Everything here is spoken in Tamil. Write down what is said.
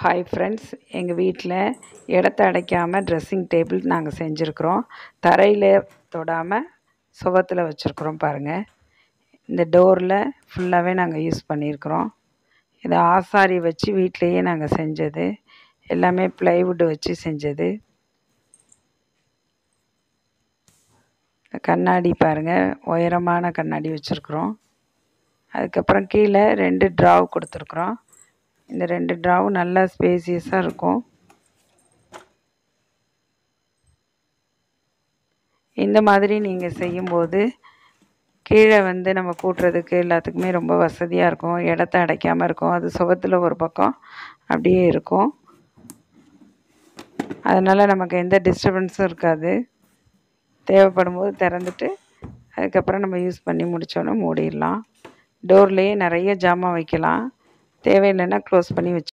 ஹாய் ஃப்ரெண்ட்ஸ், எங்கள் வீட்டில் இடத்த அடைக்காமல் ட்ரெஸ்ஸிங் டேபிள் நாங்கள் செஞ்சுருக்குறோம். தரையில் தொடாமல் சுவத்தில் வச்சுருக்குறோம் பாருங்கள். இந்த டோரில் ஃபுல்லாகவே நாங்கள் யூஸ் பண்ணியிருக்கிறோம். இதை ஆசாரி வச்சு வீட்டிலையே நாங்கள் செஞ்சது. எல்லாமே ப்ளைவுட் வச்சு செஞ்சது. கண்ணாடி பாருங்கள், உயரமான கண்ணாடி வச்சுருக்குறோம். அதுக்கப்புறம் கீழே 2 ட்ராவ் கொடுத்துருக்குறோம். இந்த 2 ட்ராவும் நல்லா ஸ்பேசியஸாக இருக்கும். இந்த மாதிரி நீங்கள் செய்யும்போது கீழே நம்ம கூட்டுறதுக்கு எல்லாத்துக்குமே ரொம்ப வசதியாக இருக்கும். இடத்த அடைக்காமல் இருக்கும். அது சுவத்தில் ஒரு பக்கம் அப்படியே இருக்கும். அதனால் நமக்கு எந்த டிஸ்டர்பன்ஸும் இருக்காது. தேவைப்படும் போது திறந்துட்டு அதுக்கப்புறம் நம்ம யூஸ் பண்ணி முடித்தோன்னே மூடிடலாம். டோர்லேயே நிறைய ஜாமான் வைக்கலாம். தேவையில்லைன்னா க்ளோஸ் பண்ணி வச்சு